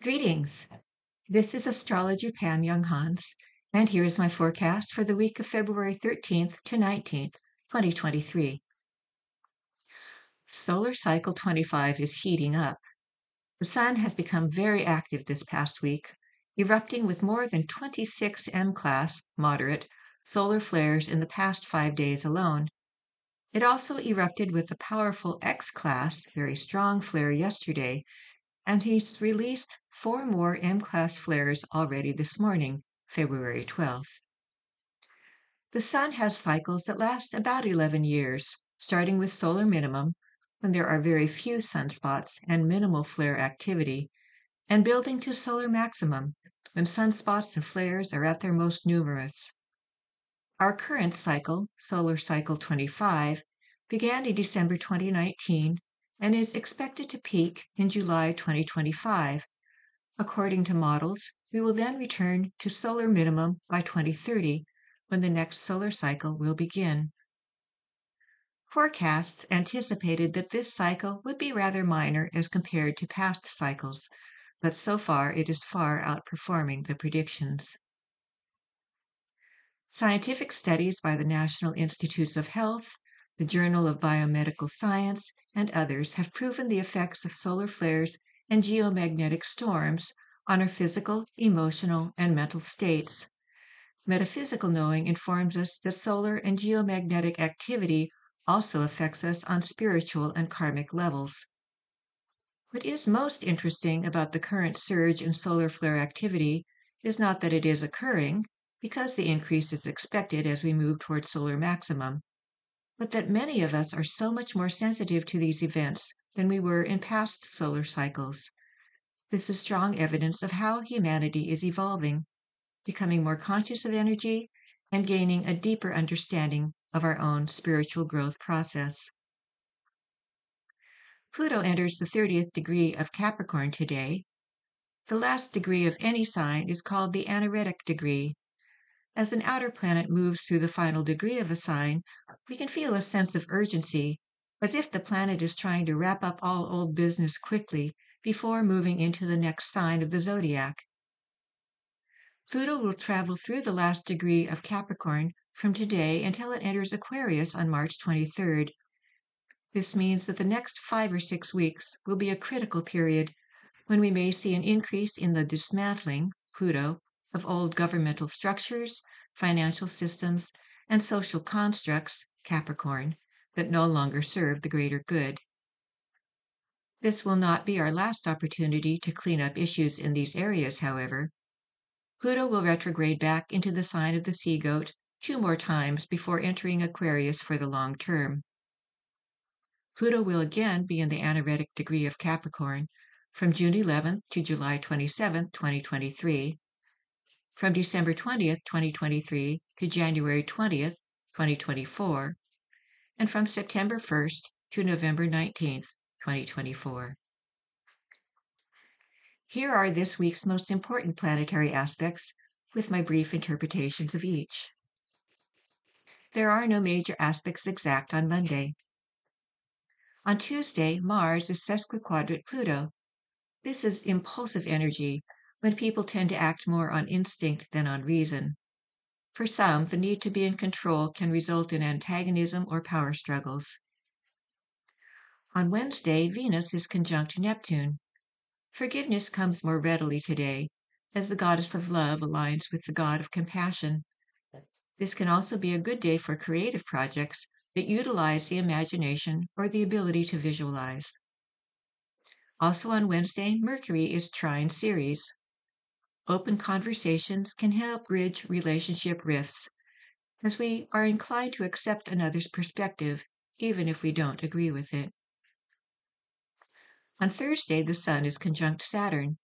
Greetings. This is Astrologer Pam Younghans, and here is my forecast for the week of February 13th to 19th, 2023. Solar cycle 25 is heating up. The sun has become very active this past week, erupting with more than 26 M-class, moderate, solar flares in the past 5 days alone. It also erupted with a powerful X-class, very strong flare yesterday, and he's released 4 more M-class flares already this morning, February 12th. The sun has cycles that last about 11 years, starting with solar minimum, when there are very few sunspots and minimal flare activity, and building to solar maximum, when sunspots and flares are at their most numerous. Our current cycle, solar cycle 25, began in December 2019 and is expected to peak in July 2025. According to models, we will then return to solar minimum by 2030, when the next solar cycle will begin. Forecasts anticipated that this cycle would be rather minor as compared to past cycles, but so far it is far outperforming the predictions. Scientific studies by the National Institutes of Health, the Journal of Biomedical Science, and others have proven the effects of solar flares and geomagnetic storms on our physical, emotional, and mental states. Metaphysical knowing informs us that solar and geomagnetic activity also affects us on spiritual and karmic levels. What is most interesting about the current surge in solar flare activity is not that it is occurring, because the increase is expected as we move toward solar maximum, but that many of us are so much more sensitive to these events than we were in past solar cycles. This is strong evidence of how humanity is evolving, becoming more conscious of energy and gaining a deeper understanding of our own spiritual growth process. Pluto enters the 30th degree of Capricorn today. The last degree of any sign is called the anaretic degree. As an outer planet moves through the final degree of a sign, we can feel a sense of urgency, as if the planet is trying to wrap up all old business quickly before moving into the next sign of the zodiac. Pluto will travel through the last degree of Capricorn from today until it enters Aquarius on March 23rd. This means that the next 5 or 6 weeks will be a critical period when we may see an increase in the dismantling, Pluto, of old governmental structures, financial systems, and social constructs, Capricorn, that no longer serve the greater good. This will not be our last opportunity to clean up issues in these areas, however. Pluto will retrograde back into the sign of the sea goat 2 more times before entering Aquarius for the long term. Pluto will again be in the anaretic degree of Capricorn from June 11th to July 27th, 2023, from December 20th, 2023 to January 20th, 2024, and from September 1st to November 19th, 2024. Here are this week's most important planetary aspects, with my brief interpretations of each. There are no major aspects exact on Monday. On Tuesday, Mars is sesquiquadrate Pluto. This is impulsive energy, when people tend to act more on instinct than on reason. For some, the need to be in control can result in antagonism or power struggles. On Wednesday, Venus is conjunct Neptune. Forgiveness comes more readily today, as the goddess of love aligns with the god of compassion. This can also be a good day for creative projects that utilize the imagination or the ability to visualize. Also on Wednesday, Mercury is trine Ceres. Open conversations can help bridge relationship rifts, as we are inclined to accept another's perspective, even if we don't agree with it. On Thursday, the Sun is conjunct Saturn.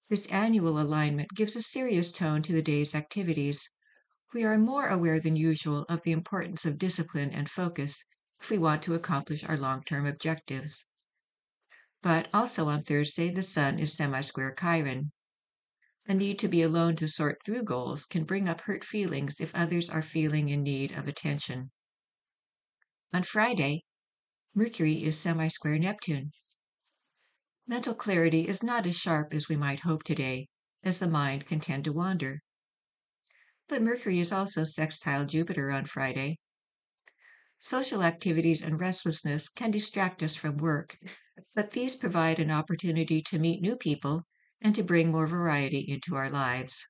This annual alignment gives a serious tone to the day's activities. We are more aware than usual of the importance of discipline and focus if we want to accomplish our long-term objectives. But also on Thursday, the Sun is semisquare Chiron. A need to be alone to sort through goals can bring up hurt feelings if others are feeling in need of attention. On Friday, Mercury is semisquare Neptune. Mental clarity is not as sharp as we might hope today, as the mind can tend to wander. But Mercury is also sextile Jupiter on Friday. Social activities and restlessness can distract us from work, but these provide an opportunity to meet new people and to bring more variety into our lives.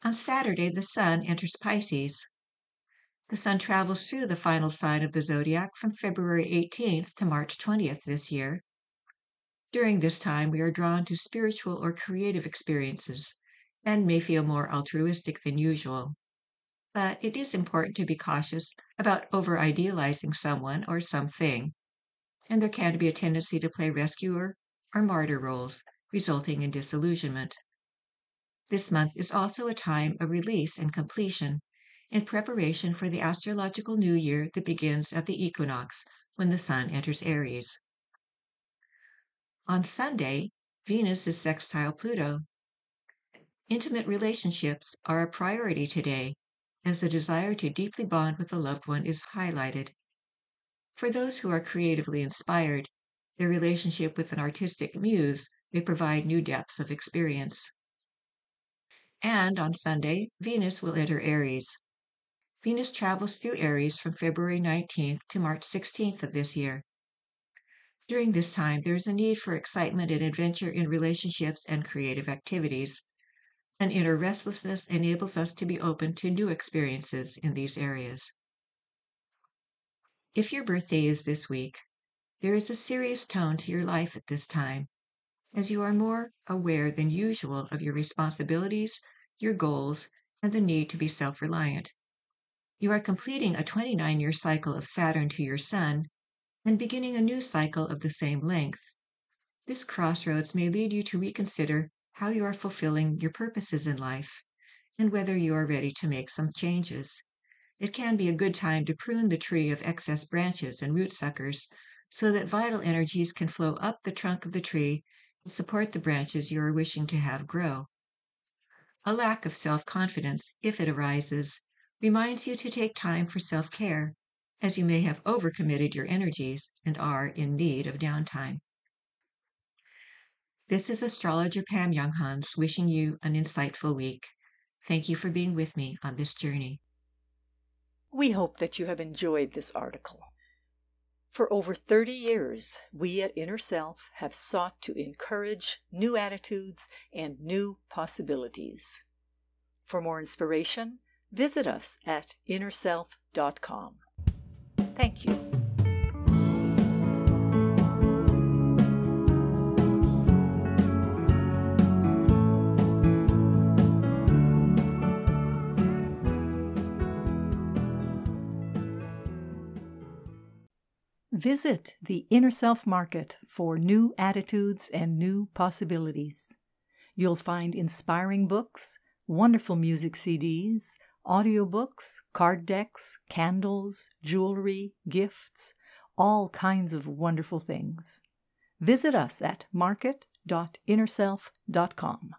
On Saturday, the Sun enters Pisces. The Sun travels through the final sign of the zodiac from February 18th to March 20th this year. During this time, we are drawn to spiritual or creative experiences and may feel more altruistic than usual. But it is important to be cautious about over-idealizing someone or something, and there can be a tendency to play rescuer or martyr roles, resulting in disillusionment. This month is also a time of release and completion, in preparation for the astrological new year that begins at the equinox when the Sun enters Aries. On Sunday, Venus is sextile Pluto. Intimate relationships are a priority today, as the desire to deeply bond with a loved one is highlighted. For those who are creatively inspired, their relationship with an artistic muse may provide new depths of experience. And on Sunday, Venus will enter Aries. Venus travels through Aries from February 19th to March 16th of this year. During this time, there is a need for excitement and adventure in relationships and creative activities. An inner restlessness enables us to be open to new experiences in these areas. If your birthday is this week, there is a serious tone to your life at this time, as you are more aware than usual of your responsibilities, your goals, and the need to be self-reliant. You are completing a 29-year cycle of Saturn to your Sun and beginning a new cycle of the same length. This crossroads may lead you to reconsider how you are fulfilling your purposes in life and whether you are ready to make some changes. It can be a good time to prune the tree of excess branches and root suckers so that vital energies can flow up the trunk of the tree and support the branches you are wishing to have grow. A lack of self-confidence, if it arises, reminds you to take time for self-care, as you may have overcommitted your energies and are in need of downtime. This is Astrologer Pam Younghans wishing you an insightful week. Thank you for being with me on this journey. We hope that you have enjoyed this article. For over 30 years, we at Inner Self have sought to encourage new attitudes and new possibilities. For more inspiration, visit us at innerself.com. Thank you. Visit the Inner Self Market for new attitudes and new possibilities. You'll find inspiring books, wonderful music CDs, audiobooks, card decks, candles, jewelry, gifts, all kinds of wonderful things. Visit us at market.innerself.com.